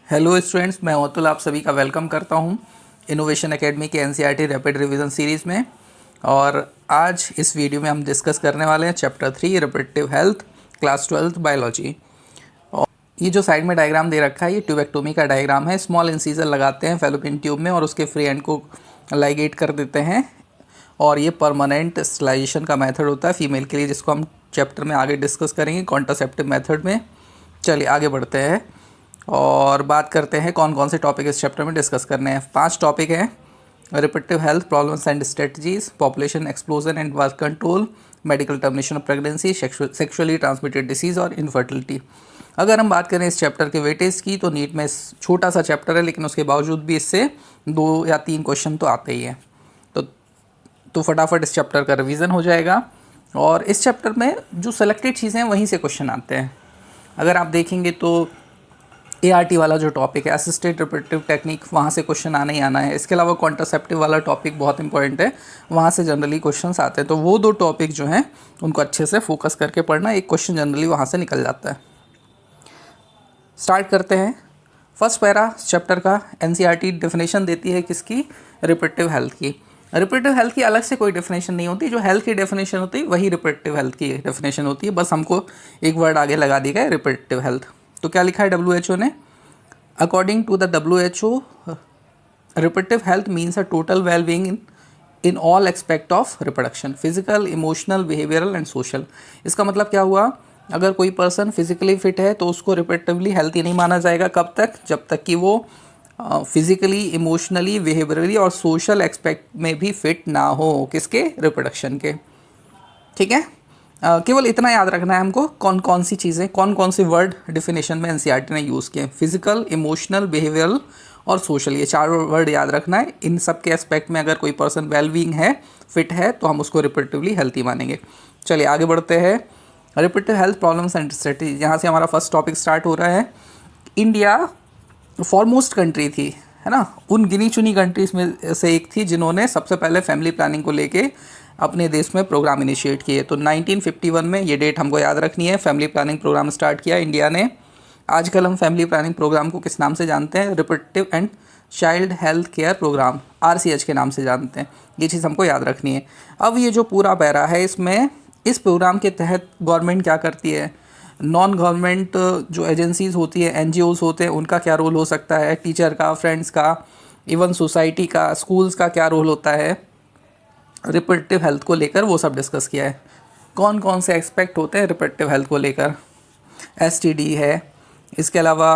Hello students, मैं अतुल आप सभी का वेलकम करता हूं इनोवेशन एकेडमी के एनसीईआरटी रैपिड रिवीजन सीरीज़ में। और आज इस वीडियो में हम डिस्कस करने वाले हैं chapter 3 reproductive health, class 12 biology. और ये जो साइड में डायग्राम दे रखा है ये ट्यूबेक्टोमी का डायग्राम है। स्मॉल इंसीजर लगाते हैं फैलोपियन ट्यूब में और उसके फ्री एंड को लाइगेट कर देते हैं और ये परमानेंट स्टरलाइजेशन का मेथड होता है फीमेल के लिए, जिसको हम चैप्टर में आगे डिस्कस करेंगे कॉन्ट्रासेप्टिव मेथड में। चलिए आगे बढ़ते हैं और बात करते हैं कौन कौन से टॉपिक इस चैप्टर में डिस्कस करने हैं। 5 टॉपिक हैं: reproductive health, problems and strategies, population explosion and birth control, medical termination of pregnancy, sexually transmitted disease और इनफर्टिलिटी। अगर हम बात करें इस चैप्टर के वेटेज की तो नीट में छोटा सा चैप्टर है, लेकिन उसके बावजूद भी इससे 2 या 3 क्वेश्चन तो आते ही हैं। तो फटाफट इस चैप्टर का रिवीजन हो जाएगा। और इस चैप्टर में जो सेलेक्टेड चीज़ें हैं वहीं से क्वेश्चन आते हैं। अगर आप देखेंगे तो ART वाला जो टॉपिक है असिस्टेड रिप्रोडक्टिव टेक्निक, वहाँ से क्वेश्चन आना ही आना है। इसके अलावा कॉन्ट्रासेप्टिव वाला टॉपिक बहुत इंपॉर्टेंट है, वहाँ से जनरली क्वेश्चंस आते हैं। तो वो 2 टॉपिक जो हैं उनको अच्छे से फोकस करके पढ़ना, एक क्वेश्चन जनरली वहाँ से निकल जाता है। स्टार्ट करते हैं। फर्स्ट पैरा चैप्टर का NCERT डेफिनेशन देती है किसकी? रिप्रोडक्टिव हेल्थ की। रिप्रोडक्टिव हेल्थ की अलग से कोई डेफिनेशन नहीं होती, जो हेल्थ की डेफिनेशन होती है वही रिप्रोडक्टिव हेल्थ की डेफिनेशन होती है, बस हमको एक वर्ड आगे लगा दिया गया है रिप्रोडक्टिव हेल्थ। तो क्या लिखा है WHO ने? According to the WHO, reproductive health means a total well being in all expect of reproduction, physical, emotional, behavioural and social. इसका मतलब क्या हुआ? अगर कोई पर्सन फिजिकली फिट है तो उसको रिप्रोडक्टिवली हेल्थी नहीं माना जाएगा। कब तक? जब तक कि वो फिजिकली, इमोशनली, बिहेवियरली और सोशल एक्सपेक्ट में भी फिट ना हो। किसके? रिप्रोडक्शन के। ठीक है, केवल इतना याद रखना है हमको, कौन कौन सी चीज़ें, कौन कौन से वर्ड डेफिनेशन में NCERT ने यूज़ किए। फिजिकल, इमोशनल, बिहेवियरल और सोशल, ये 4 वर्ड याद रखना है। इन सब के एस्पेक्ट में अगर कोई पर्सन वेल बीइंग है, फिट है, तो हम उसको रिप्रोडक्टिवली हेल्थी मानेंगे। चलिए आगे बढ़ते हैं। Reproductive health, problems and strategy, यहाँ से हमारा फर्स्ट टॉपिक स्टार्ट हो रहा है। इंडिया फॉरमोस्ट कंट्री थी, है ना, उन गिनी चुनी कंट्रीज में से एक थी जिन्होंने सबसे पहले फैमिली प्लानिंग को लेके अपने देश में प्रोग्राम इनिशिएट किए। तो 1951 में, ये डेट हमको याद रखनी है, फैमिली प्लानिंग प्रोग्राम स्टार्ट किया इंडिया ने। आजकल हम फैमिली प्लानिंग प्रोग्राम को किस नाम से जानते हैं? Reproductive and child health care programme, RCH के नाम से जानते हैं। ये चीज़ हमको याद रखनी है। अब ये जो पूरा पैरा है, इसमें इस प्रोग्राम के तहत गवर्नमेंट क्या करती है, नॉन गवर्नमेंट जो एजेंसीज़ होती है, NGOs होते हैं, उनका क्या रोल हो सकता है, टीचर का, फ्रेंड्स का, इवन सोसाइटी का, स्कूल्स का क्या रोल होता है रिप्रोडक्टिव हेल्थ को लेकर, वो सब डिस्कस किया है। कौन कौन से एक्सपेक्ट होते हैं रिप्रोडक्टिव हेल्थ को लेकर? STD है, इसके अलावा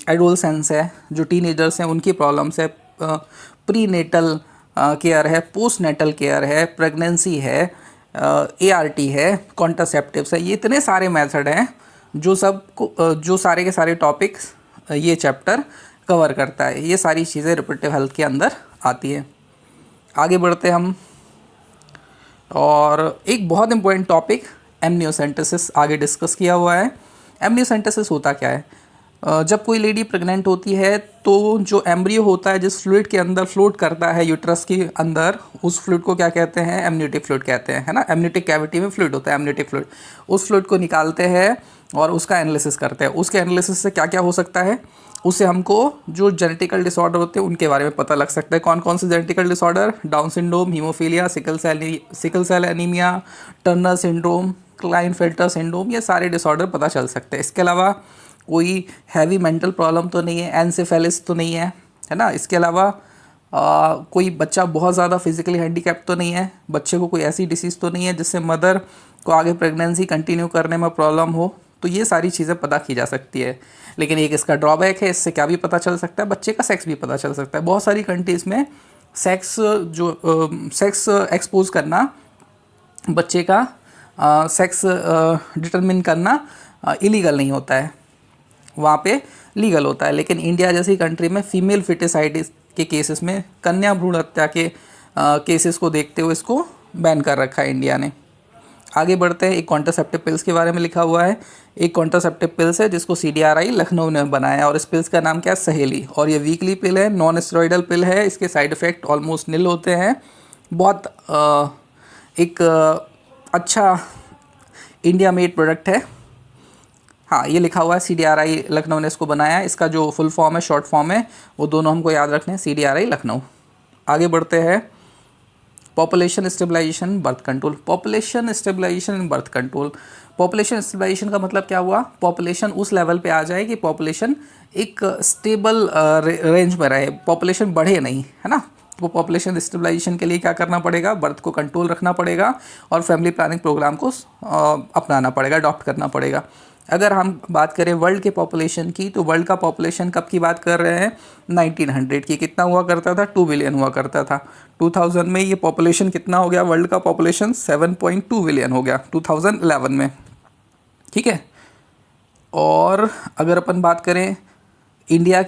एडोलसेंस है, जो टीनेजर्स हैं उनकी प्रॉब्लम्स है, प्री नेटल केयर है, पोस्ट नेटल केयर है, प्रेगनेंसी है, ART है, कॉन्ट्रासेप्टिव्स है। ये इतने सारे मेथड हैं जो सारे के सारे टॉपिक्स ये चैप्टर कवर करता है। ये सारी चीज़ें रिप्रोडक्टिव हेल्थ के अंदर आती है। आगे बढ़ते हम, और एक बहुत इंपॉर्टेंट टॉपिक एमनियोसेंटेसिस आगे डिस्कस किया हुआ है। एमनियोसेंटेसिस होता क्या है? जब कोई लेडी प्रेग्नेंट होती है तो जो एम्ब्रियो होता है, जिस फ्लूइड के अंदर फ्लोट करता है यूट्रस के अंदर, उस फ्लूइड को क्या कहते हैं? एमनियोटिक फ्लूइड कहते हैं, है ना। एमनियोटिक कैविटी में फ्लूइड होता है, एमनियोटिक फ्लूइड। उस फ्लूइड को निकालते हैं और उसका एनालिसिस करते हैं। उसके एनालिसिस से क्या क्या हो सकता है? उससे हमको जो जेनेटिकल डिसऑर्डर होते हैं उनके बारे में पता लग सकता है। कौन कौन से genetical disorder? Down syndrome, haemophilia, sickle cell anaemia, Turner syndrome, Klinefelter syndrome, ये सारे डिसऑर्डर पता चल सकते हैं। इसके अलावा कोई हैवी मेंटल प्रॉब्लम तो नहीं है, एनसेफेलिस तो नहीं है ना। इसके अलावा कोई बच्चा बहुत ज़्यादा फिजिकली हैंडीकैप तो नहीं है, बच्चे को कोई ऐसी डिसीज़ तो नहीं है जिससे मदर को आगे प्रेगनेंसी कंटिन्यू करने में प्रॉब्लम हो। तो ये सारी चीज़ें पता की जा सकती है। लेकिन एक इसका ड्रॉबैक है, इससे क्या भी पता चल सकता है? बच्चे का सेक्स भी पता चल सकता है। बहुत सारी कंट्रीज़ में सेक्स एक्सपोज करना, बच्चे का सेक्स डिटरमिन करना इलीगल नहीं होता है, वहाँ पे लीगल होता है। लेकिन इंडिया जैसी कंट्री में फीमेल फिटिसाइड के केसेस में, कन्या भ्रूण हत्या के केसेस को देखते हुए इसको बैन कर रखा है इंडिया ने। आगे बढ़ते हैं। एक कॉन्ट्रासेप्टिव पिल्स के बारे में लिखा हुआ है। एक कॉन्ट्रासेप्टिव पिल्स है जिसको CDRI लखनऊ ने बनाया है और इस पिल्स का नाम क्या है? सहेली। और ये वीकली पिल है, नॉन स्टेरॉइडल पिल है। इसके साइड इफ़ेक्ट ऑलमोस्ट निल होते हैं। बहुत एक अच्छा इंडिया मेड प्रोडक्ट है। हाँ, ये लिखा हुआ है CDRI लखनऊ ने इसको बनाया है। इसका जो फुल फॉर्म है, शॉर्ट फॉर्म है, वो दोनों हमको याद रखने हैं, CDRI लखनऊ। आगे बढ़ते हैं, population stabilisation birth control. Population stabilisation in birth control. Population stabilisation का मतलब क्या हुआ? पॉपुलेशन उस लेवल पे आ जाए कि पॉपुलेशन एक स्टेबल रेंज में रहे, पॉपुलेशन बढ़े नहीं, है ना। तो पॉपुलेशन स्टेबलाइजेशन के लिए क्या करना पड़ेगा? बर्थ को कंट्रोल रखना पड़ेगा और फैमिली प्लानिंग प्रोग्राम को अपनाना पड़ेगा, अडॉप्ट करना पड़ेगा। अगर हम बात करें वर्ल्ड के पॉपुलेशन की, तो वर्ल्ड का पॉपुलेशन कब की बात कर रहे हैं? 1900 की। कितना हुआ करता था? 2 बिलियन हुआ करता था। 2000 में ये पॉपुलेशन कितना हो गया? वर्ल्ड का पॉपुलेशन 7.2 बिलियन हो गया 2011 में, ठीक है। और अगर अपन बात करें इंडिया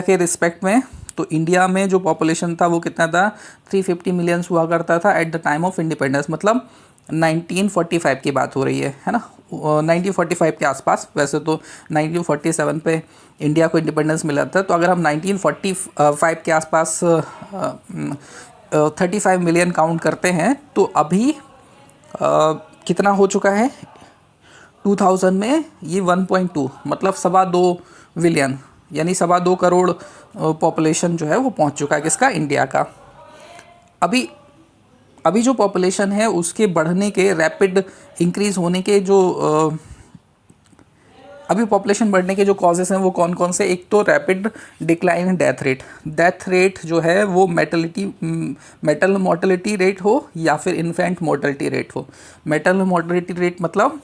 के रिस्पेक्ट में, तो इंडिया में जो पॉपुलेशन था वो कितना था? 350 मिलियंस हुआ करता था at the time of independence, मतलब 1945 की बात हो रही है ना। 1945 के आसपास, वैसे तो 1947 पे इंडिया को इंडिपेंडेंस मिला था। तो अगर हम 1945 के आसपास 35 मिलियन काउंट करते हैं, तो अभी कितना हो चुका है? 2000 में ये 1.2, मतलब 2.25 बिलियन, यानी 2.25 करोड़ पॉपुलेशन जो है वो पहुंच चुका है किसका? इंडिया का। अभी जो पॉपुलेशन है उसके बढ़ने के, रैपिड इंक्रीज होने के जो अभी पॉपुलेशन बढ़ने के जो कॉजेस हैं वो कौन कौन से? एक तो rapid decline in death rate जो है वो मेटल मोर्टेलिटी रेट हो या फिर इन्फेंट मोर्टेलिटी रेट हो। मेटल मोर्टेलिटी रेट मतलब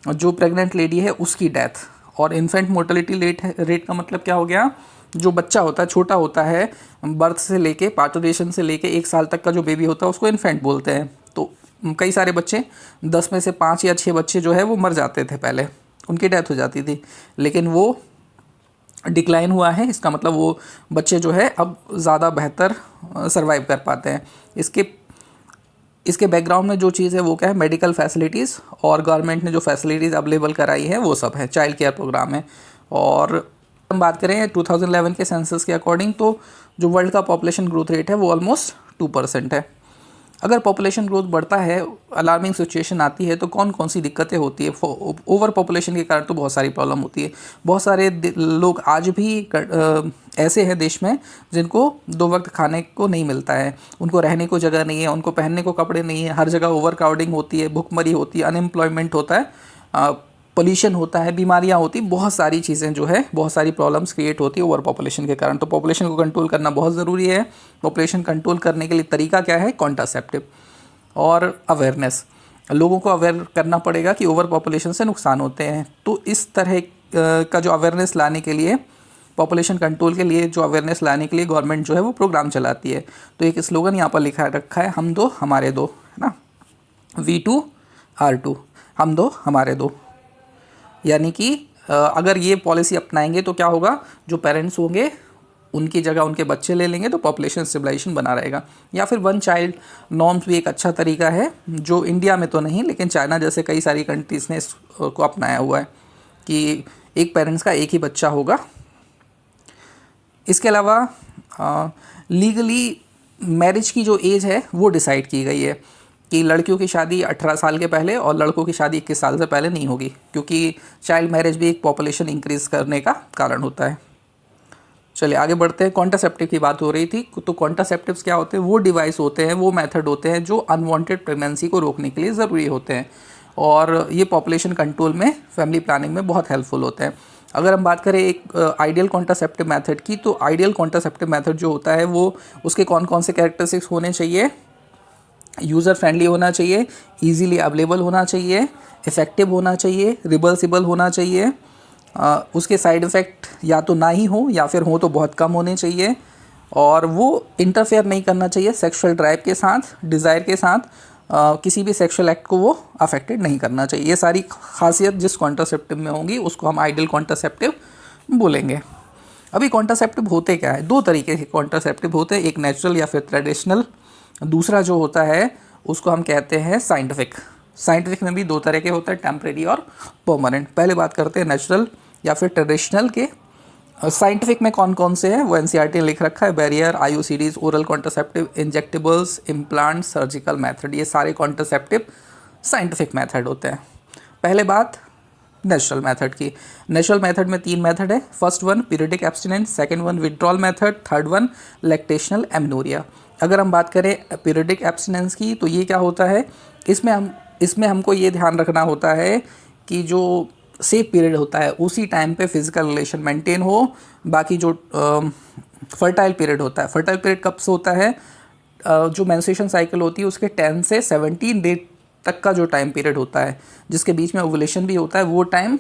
जो प्रेग्नेंट लेडी है उसकी डेथ, और इन्फेंट मोर्टेलिटी रेट का मतलब क्या हो गया? जो बच्चा होता है, छोटा होता है, बर्थ से लेके, पार्टुरेशन से लेके 1 साल तक का जो बेबी होता है उसको इन्फेंट बोलते हैं। तो कई सारे बच्चे, 10 में से 5 या 6 बच्चे जो है वो मर जाते थे पहले, उनकी डेथ हो जाती थी, लेकिन वो डिक्लाइन हुआ है। इसका मतलब वो बच्चे जो है अब ज़्यादा बेहतर सर्वाइव कर पाते हैं। इसके बैकग्राउंड में जो चीज़ है वो क्या है? मेडिकल फैसिलिटीज़, और गवर्नमेंट ने जो फैसिलिटीज़ अवेलेबल कराई है वो सब है, चाइल्ड केयर प्रोग्राम है। और हम बात करें 2011 के सेंसस के अकॉर्डिंग, तो जो वर्ल्ड का पॉपुलेशन ग्रोथ रेट है वो ऑलमोस्ट 2% है। अगर पॉपुलेशन ग्रोथ बढ़ता है, अलार्मिंग सिचुएशन आती है, तो कौन कौन सी दिक्कतें होती है? ओवर पॉपुलेशन के कारण तो बहुत सारी प्रॉब्लम होती है। बहुत सारे लोग आज भी ऐसे हैं देश में जिनको 2 वक्त खाने को नहीं मिलता है, उनको रहने को जगह नहीं है, उनको पहनने को कपड़े नहीं है, हर जगह ओवर क्राउडिंग होती है, भुखमरी होती है, अनएम्प्लॉयमेंट होता है, पोल्यूशन होता है, बीमारियां होती, बहुत सारी चीज़ें जो है, बहुत सारी प्रॉब्लम्स क्रिएट होती है ओवर पॉपुलेशन के कारण। तो पॉपुलेशन को कंट्रोल करना बहुत ज़रूरी है। पॉपुलेशन कंट्रोल करने के लिए तरीका क्या है? कॉन्ट्रासेप्टिव और अवेयरनेस। लोगों को अवेयर करना पड़ेगा कि ओवर पॉपुलेशन से नुकसान होते हैं। तो इस तरह का जो अवेयरनेस लाने के लिए, पॉपुलेशन कंट्रोल के लिए जो अवेयरनेस लाने के लिए गवर्नमेंट जो है वो प्रोग्राम चलाती है। तो एक स्लोगन यहाँ पर लिखा रखा है, हम दो हमारे दो, है ना, V2 R2, हम दो हमारे दो। यानी कि अगर ये पॉलिसी अपनाएंगे तो क्या होगा? जो पेरेंट्स होंगे उनकी जगह उनके बच्चे ले लेंगे, तो पॉपुलेशन स्टेबलाइजेशन बना रहेगा। या फिर 1 चाइल्ड नॉर्म्स भी एक अच्छा तरीका है, जो इंडिया में तो नहीं लेकिन चाइना जैसे कई सारी कंट्रीज़ ने इसको अपनाया हुआ है कि एक पेरेंट्स का एक ही बच्चा होगा। इसके अलावा लीगली मैरिज की जो एज है वो डिसाइड की गई है कि लड़कियों की शादी 18 साल के पहले और लड़कों की शादी 21 साल से पहले नहीं होगी, क्योंकि चाइल्ड मैरिज भी एक पॉपुलेशन इंक्रीज़ करने का कारण होता है। चलिए आगे बढ़ते हैं। कॉन्ट्रासेप्टिव की बात हो रही थी, तो कॉन्ट्रासेप्टिव्स क्या होते हैं? वो डिवाइस होते हैं, वो मेथड होते हैं जो अनवांटेड प्रेगनेंसी को रोकने के लिए ज़रूरी होते हैं, और ये पॉपुलेशन कंट्रोल में, फैमिली प्लानिंग में बहुत हेल्पफुल होते हैं। अगर हम बात करें एक आइडियल कॉन्ट्रासेप्टिव मेथड की, तो आइडियल कॉन्ट्रासेप्टिव मेथड जो होता है वो, उसके कौन कौन से कैरेक्टरिस्टिक्स होने चाहिए? यूज़र फ्रेंडली होना चाहिए, इजीली अवेलेबल होना चाहिए, इफ़ेक्टिव होना चाहिए, रिवर्सिबल होना चाहिए, उसके साइड इफ़ेक्ट या तो ना ही हो या फिर हो तो बहुत कम होने चाहिए, और वो इंटरफेयर नहीं करना चाहिए सेक्सुअल ड्राइव के साथ, डिज़ायर के साथ, किसी भी सेक्सुअल एक्ट को वो अफेक्टेड नहीं करना चाहिए। ये सारी खासियत जिस कॉन्ट्रासेप्टिव में होंगी उसको हम आइडियल कॉन्ट्रासेप्टिव बोलेंगे। अभी कॉन्ट्रासेप्टिव होते क्या है? 2 तरीके के कॉन्ट्रासेप्टिव होते हैं, एक नेचुरल या फिर ट्रेडिशनल, दूसरा जो होता है उसको हम कहते हैं साइंटिफिक। साइंटिफिक में भी 2 तरह के होते हैं, टेम्परेरी और परमानेंट। पहले बात करते हैं नेचुरल या फिर ट्रेडिशनल के। साइंटिफिक में कौन कौन से हैं वो एनसीईआरटी ने लिख रखा है, barrier, IUCDs, oral contraceptive, injectables, implant, surgical method, ये सारे कॉन्ट्रासेप्टिव साइंटिफिक मेथड होते हैं। पहले बात नेचुरल मेथड की। नेचुरल मेथड में 3 मेथड है। First one periodic abstinence, second one withdrawal method, third one lactational amenorrhoea. अगर हम बात करें पीरियडिक एब्स्टिनेंस की तो ये क्या होता है, इसमें हमको ये ध्यान रखना होता है कि जो सेफ पीरियड होता है उसी टाइम पे फिजिकल रिलेशन मेंटेन हो। बाकी जो फर्टाइल पीरियड होता है, फर्टाइल पीरियड कब से होता है, जो मेंस्ट्रुएशन साइकिल होती है उसके 10 से 17 डे तक का जो टाइम पीरियड होता है, जिसके बीच में ओवुलेशन भी होता है, वो टाइम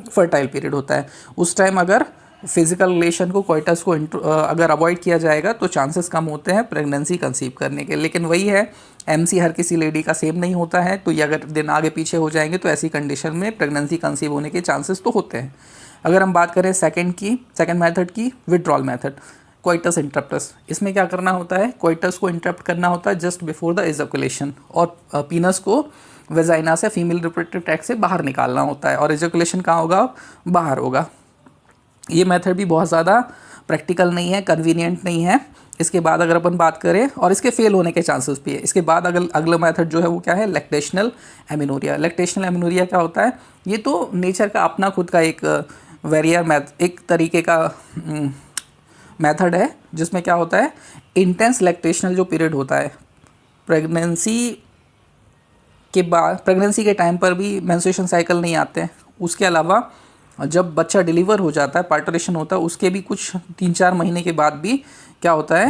फर्टाइल पीरियड होता है। उस टाइम अगर फिजिकल रिलेशन को, कोइटस को अगर अवॉइड किया जाएगा तो चांसेस कम होते हैं प्रेगनेंसी कंसीव करने के। लेकिन वही है, एमसी हर किसी लेडी का सेम नहीं होता है, तो ये अगर दिन आगे पीछे हो जाएंगे तो ऐसी कंडीशन में प्रेगनेंसी कंसीव होने के चांसेस तो होते हैं। अगर हम बात करें सेकंड मेथड की, विड्रॉल मेथड, कोइटस इंटरप्टस, इसमें क्या करना होता है, कोइटस को इंटरप्ट करना होता है जस्ट बिफोर द इजैकुलेशन, और पीनस को वेजाइना से, फीमेल रिप्रोडक्टिव ट्रैक्ट से बाहर निकालना होता है, और इजैकुलेशन कहाँ होगा, बाहर होगा। ये मेथड भी बहुत ज़्यादा प्रैक्टिकल नहीं है, कन्वीनियंट नहीं है। इसके बाद अगर अपन बात करें, और इसके फेल होने के चांसेस भी है, इसके बाद अगला मेथड जो है वो क्या है, लैक्टेशनल एमिनोरिया। लैक्टेशनल एमिनोरिया क्या होता है, ये तो नेचर का अपना खुद का एक एक तरीके का मेथड है, जिसमें क्या होता है, इंटेंस लैक्टेशनल जो पीरियड होता है प्रेगनेंसी के बाद, प्रेगनेंसी के टाइम पर भी मेंस्ट्रुएशन साइकिल नहीं आते हैं, उसके अलावा जब बच्चा डिलीवर हो जाता है, पार्टुरेशन होता है, उसके भी कुछ 3-4 महीने के बाद भी क्या होता है,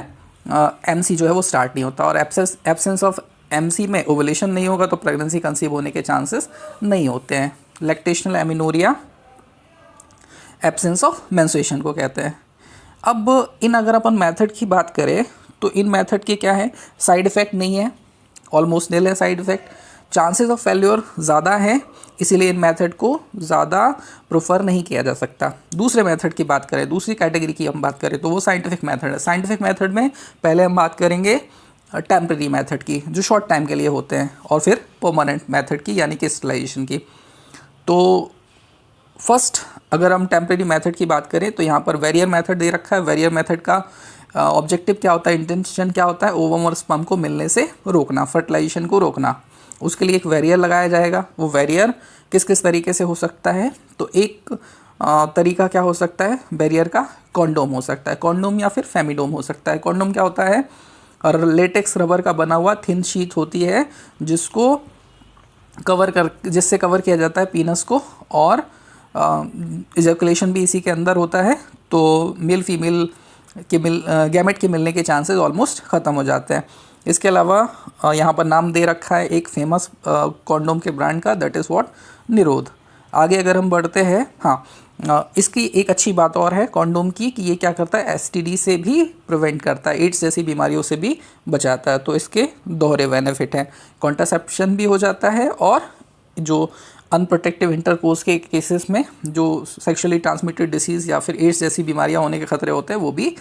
एमसी जो है वो स्टार्ट नहीं होता, और एब्सेंस ऑफ एमसी में ओवुलेशन नहीं होगा तो प्रेगनेंसी कंसीव होने के चांसेस नहीं होते हैं। Lactational amenorrhoea absence of menstruation को कहते हैं। अब अगर अपन मेथड की बात करें तो इन मेथड के क्या है, साइड इफ़ेक्ट नहीं है, ऑलमोस्ट नील है side effect, chances of failure ज़्यादा है, इसीलिए इन मेथड को ज़्यादा प्रेफर नहीं किया जा सकता। दूसरे मेथड की बात करें, दूसरी कैटेगरी की हम बात करें तो वो साइंटिफिक मेथड है। साइंटिफिक मेथड में पहले हम बात करेंगे टेम्परेरी मेथड की, जो शॉर्ट टाइम के लिए होते हैं, और फिर परमानेंट मेथड की, यानी कि स्टरलाइजेशन की। तो फर्स्ट अगर हम टेम्परेरी मेथड की बात करें तो यहाँ पर वेरियर मेथड दे रखा है। वेरियर मेथड का ऑब्जेक्टिव क्या होता है, इंटेंशन क्या होता है, ओवम और स्पर्म को मिलने से रोकना, फर्टिलाइजेशन को रोकना। उसके लिए एक वेरियर लगाया जाएगा। वो वेरियर किस किस तरीके से हो सकता है, तो एक तरीका क्या हो सकता है बैरियर का, कॉन्डोम हो सकता है, कॉन्डोम या फिर फेमिडोम हो सकता है। कॉन्डोम क्या होता है, और लेटेक्स रबर का बना हुआ थिन शीट होती है जिसको जिससे कवर किया जाता है पीनस को, और इजैकुलेशन भी इसी के अंदर होता है, तो मेल फीमेल के गैमेट के मिलने के चांसेस ऑलमोस्ट ख़त्म हो जाते हैं। इसके अलावा यहाँ पर नाम दे रखा है एक फेमस कॉन्डोम के ब्रांड का, दैट इज़ व्हाट, निरोध। आगे अगर हम बढ़ते हैं, हाँ, इसकी एक अच्छी बात और है कॉन्डोम की कि ये क्या करता है, एसटीडी से भी प्रिवेंट करता है, एड्स जैसी बीमारियों से भी बचाता है। तो इसके दोहरे बेनिफिट हैं, कॉन्ट्रासेप्शन भी हो जाता है, और जो अनप्रोटेक्टिव इंटरकोर्स के केसेस में जो सेक्सुअली ट्रांसमिटेड डिसीज़ या फिर एड्स जैसी बीमारियां होने के खतरे होते हैं वो भी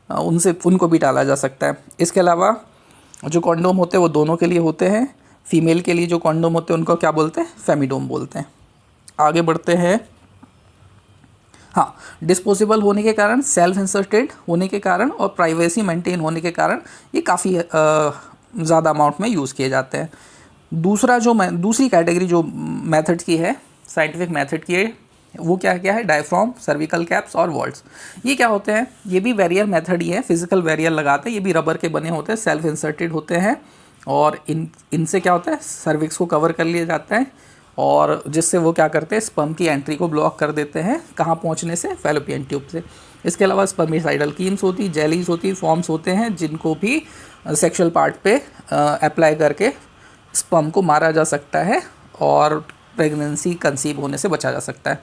उनको भी टाला जा सकता है। इसके अलावा जो कॉन्डोम होते हैं वो दोनों के लिए होते हैं। फीमेल के लिए जो कॉन्डोम होते हैं उनको क्या बोलते हैं, फेमिडोम बोलते हैं। आगे बढ़ते हैं, हाँ, डिस्पोजेबल होने के कारण, सेल्फ इंसर्टेड होने के कारण और प्राइवेसी मेंटेन होने के कारण ये काफ़ी ज़्यादा अमाउंट में यूज़ किए जाते हैं। दूसरी कैटेगरी जो मेथड की है, साइंटिफिक मेथड की है, वो क्या है, डायफ्राम, सर्विकल कैप्स और वॉल्ट्स। ये क्या होते हैं, ये भी वेरियर मेथड ही है, फिजिकल वेरियर लगाते हैं, ये भी रबर के बने होते हैं, सेल्फ इंसर्टेड होते हैं, और इनसे क्या होता है, सर्विक्स को कवर कर लिया जाता है, और जिससे वो क्या करते हैं, स्पर्म की एंट्री को ब्लॉक कर देते हैं, कहाँ पहुँचने से, फैलोपियन ट्यूब से। इसके अलावा स्पर्मिसाइडल कीम्स होती, जेलीज होती, फॉर्म्स होते हैं, जिनको भी सेक्शुअल पार्ट पे अप्लाई करके स्पर्म को मारा जा सकता है और प्रेगनेंसी कंसीव होने से बचा जा सकता है।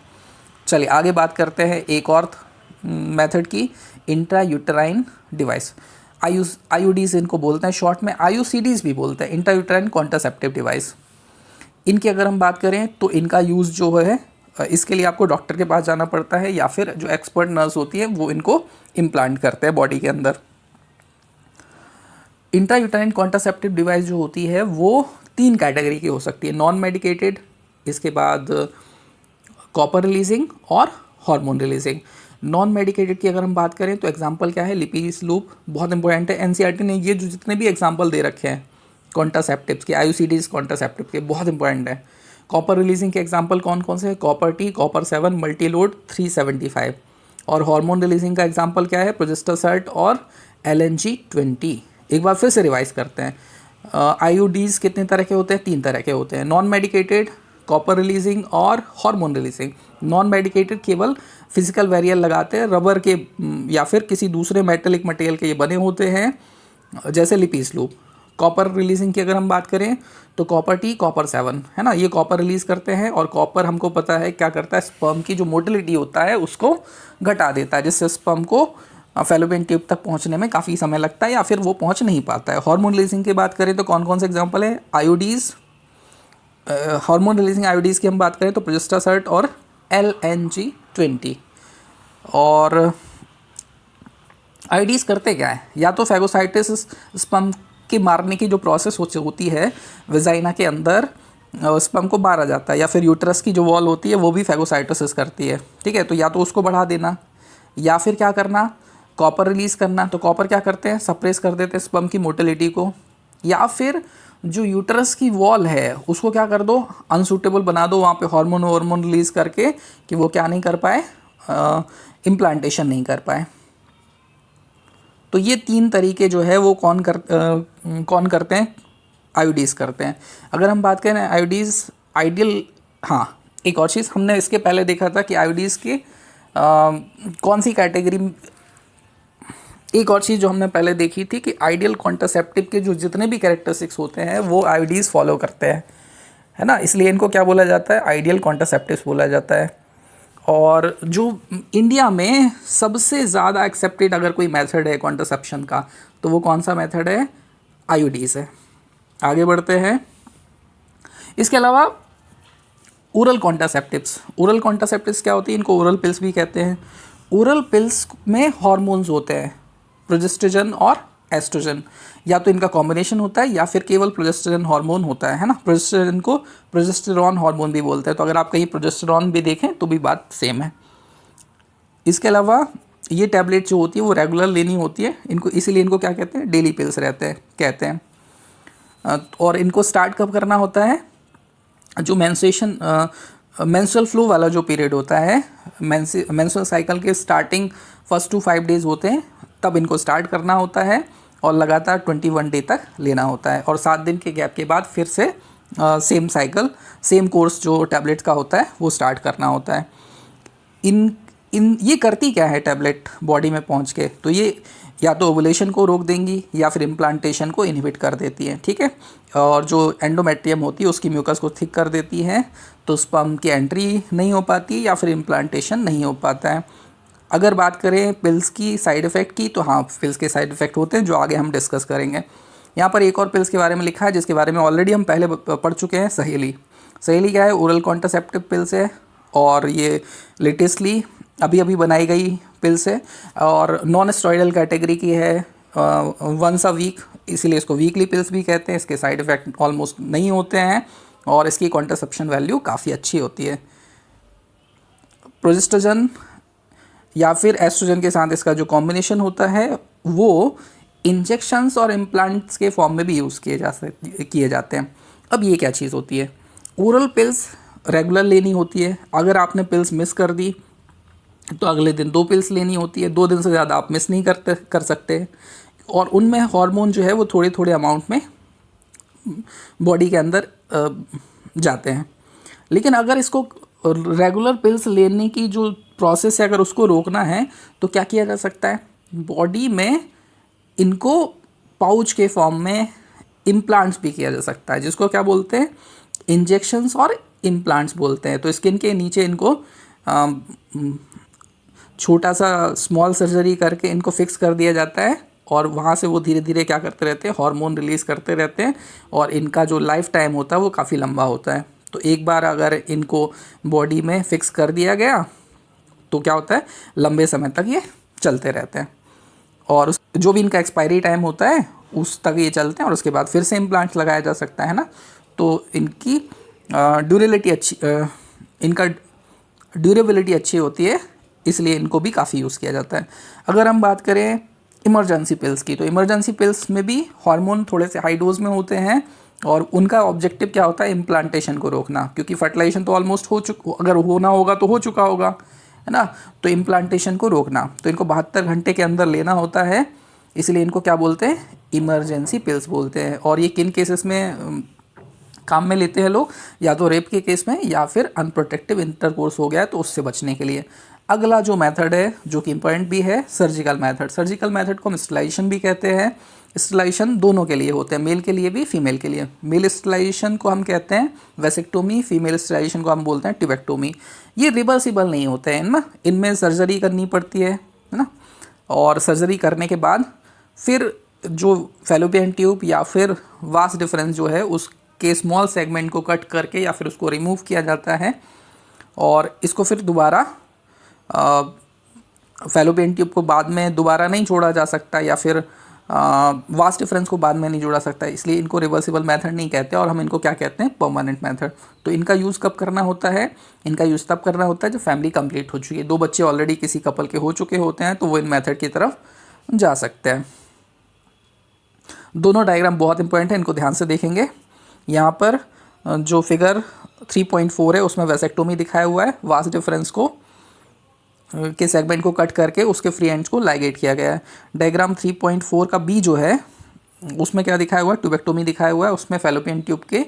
चलिए आगे बात करते हैं एक और मेथड की, इंट्रायूटेराइन डिवाइस, आईयूडीज इनको बोलते हैं, शॉर्ट में आईयूसीडीज भी बोलते हैं, इंट्रायूटेराइन कॉन्ट्रासेप्टिव डिवाइस। इनकी अगर हम बात करें तो इनका यूज़ जो है, इसके लिए आपको डॉक्टर के पास जाना पड़ता है, या फिर जो एक्सपर्ट नर्स होती है वो इनको इम्प्लांट करते हैं बॉडी के अंदर। इंट्रायूटेराइन कॉन्ट्रासेप्टिव डिवाइस जो होती है वो 3 कैटेगरी की हो सकती है, नॉन मेडिकेटेड, इसके बाद कॉपर रिलीजिंग और हार्मोन रिलीजिंग। नॉन मेडिकेटेड की अगर हम बात करें तो एग्जांपल क्या है, लिपीज लूप, बहुत इंपॉर्टेंट है, एनसीईआरटी ने ये जो जितने भी एग्जांपल दे रखे हैं कॉन्ट्रासेप्टिव्स के, आईयूसीडीज कॉन्ट्रासेप्टिव के, बहुत इंपॉर्टेंट है। कॉपर रिलीजिंग के एग्जांपल कौन कौन से हैं? Copper T, copper 7, Multiload 375। और हार्मोन रिलीजिंग का एग्जांपल क्या है? प्रोजेस्टेरोन और LNG-20। एक बार फिर से रिवाइज करते हैं। आईयूडीज़ कितने तरह के होते हैं? 3 तरह के होते हैं, नॉन मेडिकेटेड, कॉपर रिलीजिंग और हार्मोन रिलीजिंग। नॉन मेडिकेटेड केवल फिजिकल बैरियर लगाते हैं, रबर के या फिर किसी दूसरे मेटेलिक मटेरियल के ये बने होते हैं, जैसे लिपीस लूप। कॉपर रिलीजिंग की अगर हम बात करें तो कॉपर टी, कॉपर 7 है ना, ये कॉपर रिलीज़ करते हैं। और कॉपर हमको पता है क्या करता है, स्पर्म की जो मोटिलिटी होता है उसको घटा देता है, जिससे स्पर्म को फैलोपियन ट्यूब तक पहुंचने में काफ़ी समय लगता है या फिर वो पहुंच नहीं पाता है। हार्मोन रिलीजिंग की बात करें तो कौन कौन से एग्जांपल है? आयोडीज़, हार्मोन रिलीजिंग आयोडीज़ की हम बात करें तो प्रोजेस्टेरोन और LNG-20। और आयोडीज़ करते क्या है? या तो फैगोसाइटिस, स्पर्म के मारने की जो प्रोसेस होती है वेजाइना के अंदर, स्पर्म को मारा जाता है, या फिर यूट्रस की जो वॉल होती है वो भी फैगोसाइटोसिस करती है, ठीक है। तो या तो उसको बढ़ा देना या फिर क्या करना, कॉपर रिलीज़ करना। तो कॉपर क्या करते हैं? सप्रेस कर देते हैं स्पर्म की मोटिलिटी को। या फिर जो यूट्रस की वॉल है उसको क्या कर दो, अनसूटेबल बना दो, वहाँ पे हार्मोन रिलीज़ करके कि वो क्या नहीं कर पाए, इम्प्लांटेशन नहीं कर पाए। तो ये 3 तरीके जो है वो कौन करते हैं? आयोडीज़ करते हैं। अगर हम बात करें आयोडीज़ आइडियल, हाँ एक और चीज़ हमने इसके पहले देखा था कि आयोडीज़ की कौन सी कैटेगरी, एक और चीज़ जो हमने पहले देखी थी कि आइडियल कॉन्ट्रासेप्टिव के जो जितने भी कैरेक्टरिस्टिक्स होते हैं वो आयोडीज़ फॉलो करते हैं, है ना, इसलिए इनको क्या बोला जाता है? आइडियल कॉन्ट्रासेप्टिव बोला जाता है। और जो इंडिया में सबसे ज़्यादा एक्सेप्टेड अगर कोई मेथड है कॉन्ट्रासेप्शन का तो वो कौन सा मेथड है? आईयूडीज़ है। आगे बढ़ते हैं। इसके अलावा ओरल कॉन्ट्रासेप्टिव्स क्या होती है? इनको ओरल पिल्स भी कहते हैं। ओरल पिल्स में हार्मोन्स होते हैं, प्रोजेस्टेरोन और एस्ट्रोजन, या तो इनका कॉम्बिनेशन होता है या फिर केवल प्रोजेस्टेरोन हार्मोन होता है ना। प्रोजेस्टेरोन को प्रोजेस्टेरोन हार्मोन भी बोलते हैं, तो अगर आप कहीं प्रोजेस्टेरोन भी देखें तो भी बात सेम है। इसके अलावा ये टैबलेट जो होती है वो रेगुलर लेनी होती है इनको, इसीलिए इनको क्या कहते हैं? डेली पिल्स कहते हैं। और इनको स्टार्ट कब करना होता है? जो मेंस्ट्रुअल फ्लो वाला जो पीरियड होता है, मेंस्ट्रुअल साइकिल के स्टार्टिंग फर्स्ट 2 5 डेज होते हैं, तब इनको स्टार्ट करना होता है और लगातार 21 डे तक लेना होता है। और 7 दिन के गैप के बाद फिर से सेम कोर्स जो टैबलेट का होता है वो स्टार्ट करना होता है। ये करती क्या है टैबलेट बॉडी में पहुंच के? तो ये या तो ओवुलेशन को रोक देंगी या फिर इम्प्लांटेशन को इनहिबिट कर देती है, ठीक है। और जो एंडोमेट्रियम होती है उसकी म्यूकस को थिक कर देती है, तो स्पर्म की एंट्री नहीं हो पाती या फिर इम्प्लांटेशन नहीं हो पाता है। अगर बात करें पिल्स की साइड इफ़ेक्ट की, तो हाँ पिल्स के साइड इफ़ेक्ट होते हैं जो आगे हम डिस्कस करेंगे। यहाँ पर एक और पिल्स के बारे में लिखा है जिसके बारे में ऑलरेडी हम पहले पढ़ चुके हैं, सहेली क्या है? ओरल कॉन्ट्रासेप्टिव पिल्स है और ये लेटेस्टली अभी बनाई गई पिल्स है और नॉन स्टेरॉइडल कैटेगरी की है, वंस अ वीक, इसीलिए इसको वीकली पिल्स भी कहते हैं। इसके साइड इफ़ेक्ट ऑलमोस्ट नहीं होते हैं और इसकी कॉन्ट्रासेप्शन वैल्यू काफ़ी अच्छी होती है। प्रोजेस्टेरोन या फिर एस्ट्रोजन के साथ इसका जो कॉम्बिनेशन होता है वो इंजेक्शंस और इम्प्लांट्स के फॉर्म में भी यूज़ किए जाते हैं। अब ये क्या चीज़ होती है? ओरल पिल्स रेगुलर लेनी होती है। अगर आपने पिल्स मिस कर दी तो अगले दिन 2 पिल्स लेनी होती है। 2 दिन से ज़्यादा आप मिस नहीं कर सकते। और उनमें हार्मोन जो है वो थोड़े थोड़े अमाउंट में बॉडी के अंदर जाते हैं। लेकिन अगर इसको रेगुलर पिल्स लेने की जो प्रोसेस है अगर उसको रोकना है तो क्या किया जा सकता है? बॉडी में इनको पाउच के फॉर्म में इम्प्लांट्स भी किया जा सकता है, जिसको क्या बोलते हैं? इंजेक्शंस और इम्प्लांट्स बोलते हैं। तो स्किन के नीचे इनको छोटा सा स्मॉल सर्जरी करके इनको फिक्स कर दिया जाता है और वहाँ से वो धीरे धीरे क्या करते रहते हैं? हार्मोन रिलीज़ करते रहते हैं और इनका जो लाइफ टाइम होता है वो काफ़ी लंबा होता है। तो एक बार अगर इनको बॉडी में फिक्स कर दिया गया तो क्या होता है? लंबे समय तक ये चलते रहते हैं और जो भी इनका एक्सपायरी टाइम होता है उस तक ये चलते हैं और उसके बाद फिर से इम्प्लांट्स लगाया जा सकता है ना। तो इनकी ड्यूरेबिलिटी अच्छी होती है, इसलिए इनको भी काफ़ी यूज़ किया जाता है। अगर हम बात करें इमरजेंसी पिल्स की, तो इमरजेंसी पिल्स में भी हार्मोन थोड़े से हाई डोज में होते हैं और उनका ऑब्जेक्टिव क्या होता है, इम्प्लांटेशन को रोकना, क्योंकि फर्टिलाइजेशन तो ऑलमोस्ट अगर होना होगा तो हो चुका होगा, है ना। तो इम्प्लांटेशन को रोकना, तो इनको 72 घंटे के अंदर लेना होता है, इसलिए इनको क्या बोलते हैं, इमरजेंसी पिल्स बोलते हैं। और ये किन केसेस में काम में लेते हैं लोग, या तो रेप के केस में या फिर अनप्रोटेक्टिव इंटरकोर्स हो गया है तो उससे बचने के लिए। अगला जो मेथड है जो कि इम्पोर्टेंट भी है, सर्जिकल मेथड। सर्जिकल मेथड को हम स्टरलाइजेशन भी कहते हैं। स्टरलाइजेशन दोनों के लिए होते हैं, मेल के लिए भी फीमेल के लिए। मेल स्टरलाइजेशन को हम कहते हैं वेसेक्टोमी, फीमेल स्टरलाइजेशन को हम बोलते हैं ट्यूबेक्टोमी। ये रिवर्सिबल नहीं होते हैं, इनमें सर्जरी करनी पड़ती है ना। और सर्जरी करने के बाद फिर जो फैलोपियन ट्यूब या फिर वास डिफरेंस जो है उसके स्मॉल सेगमेंट को कट करके या फिर उसको रिमूव किया जाता है, और इसको फिर दोबारा फैलोपियन ट्यूब को बाद में दोबारा नहीं जोड़ा जा सकता, या फिर वास्ट डिफरेंस को बाद में नहीं जोड़ा सकता, इसलिए इनको रिवर्सिबल मेथड नहीं कहते, और हम इनको क्या कहते हैं, परमानेंट मेथड। तो इनका यूज़ कब करना होता है, इनका यूज़ तब करना होता है जब फैमिली कंप्लीट हो चुकी है, 2 बच्चे ऑलरेडी किसी कपल के हो चुके होते हैं, तो वो इन मेथड की तरफ जा सकते हैं। दोनों डायग्राम बहुत इंपॉर्टेंट है, इनको ध्यान से देखेंगे। यहाँ पर जो फिगर 3.4 है उसमें वेसेक्टोमी दिखाया हुआ है, वास्ट डिफरेंस को के सेगमेंट को कट करके उसके फ्री एंड्स को लाइगेट किया गया है। डायग्राम 3.4 का बी जो है उसमें क्या दिखाया हुआ है, ट्यूबेक्टोमी दिखाया हुआ है, उसमें फैलोपियन ट्यूब के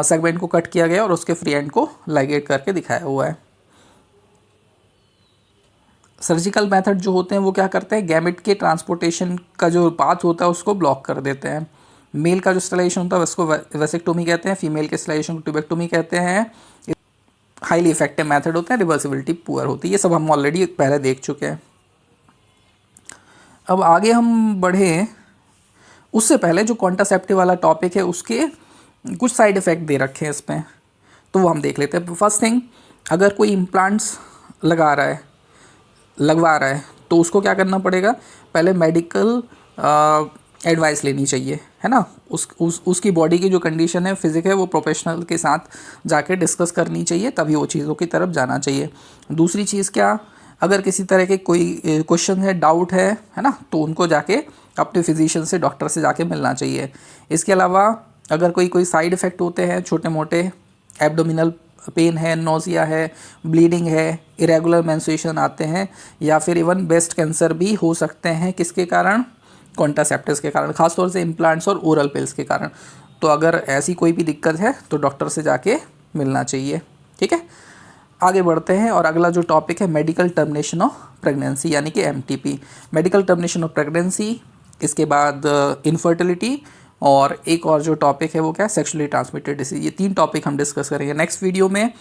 सेगमेंट को कट किया गया और उसके फ्री एंड को लाइगेट करके दिखाया हुआ है। सर्जिकल मेथड जो होते हैं वो क्या करते हैं, गैमेट के ट्रांसपोर्टेशन का जो पाथ होता है उसको ब्लॉक कर देते हैं। मेल का जो स्टरलाइजेशन होता है उसको वेसेक्टोमी कहते हैं, फीमेल के स्टरलाइजेशन को ट्यूबेक्टोमी कहते हैं। हाईली इफेक्टिव मेथड होते हैं, रिवर्सिबिलिटी पुअर होती है, ये सब हम ऑलरेडी पहले देख चुके हैं। अब आगे हम बढ़े उससे पहले जो कॉन्ट्रासेप्टिव वाला टॉपिक है उसके कुछ साइड इफ़ेक्ट दे रखे हैं इसमें, तो वो हम देख लेते हैं। फर्स्ट थिंग, अगर कोई इम्प्लांट्स लगवा रहा है तो उसको क्या करना पड़ेगा, पहले मेडिकल एडवाइस लेनी चाहिए, है ना। उसकी बॉडी की जो कंडीशन है, फिजिक है, वो प्रोफेशनल के साथ जाके डिस्कस करनी चाहिए, तभी वो चीज़ों की तरफ जाना चाहिए। दूसरी चीज़ क्या, अगर किसी तरह के कोई क्वेश्चन है, डाउट है ना, तो उनको जाके अपने फिजिशियन से, डॉक्टर से जाके मिलना चाहिए। इसके अलावा अगर कोई साइड इफ़ेक्ट होते हैं छोटे मोटे, एब्डोमिनल पेन है, नोज़िया है, ब्लीडिंग है, इरेगुलर मेंस्ट्रुएशन आते हैं, या फिर इवन ब्रेस्ट कैंसर भी हो सकते हैं, किसके कारण, कॉन्ट्रासेप्टिव्स के कारण, खासतौर से इम्प्लांट्स और ओरल पिल्स के कारण। तो अगर ऐसी कोई भी दिक्कत है तो डॉक्टर से जाके मिलना चाहिए, ठीक है। आगे बढ़ते हैं और अगला जो टॉपिक है मेडिकल टर्मिनेशन ऑफ प्रेगनेंसी, यानी कि MTP, medical termination of pregnancy. इसके बाद इनफर्टिलिटी, और एक और जो टॉपिक है वो क्या है, सेक्सुअली ट्रांसमिटेड डिसीज। ये 3 टॉपिक हम डिस्कस करेंगे नेक्स्ट वीडियो में।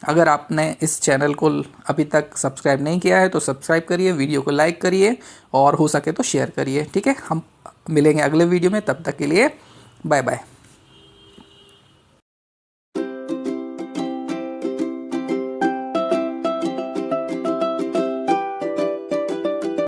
अगर आपने इस चैनल को अभी तक सब्सक्राइब नहीं किया है तो सब्सक्राइब करिए, वीडियो को लाइक करिए, और हो सके तो शेयर करिए, ठीक है। हम मिलेंगे अगले वीडियो में, तब तक के लिए बाय बाय।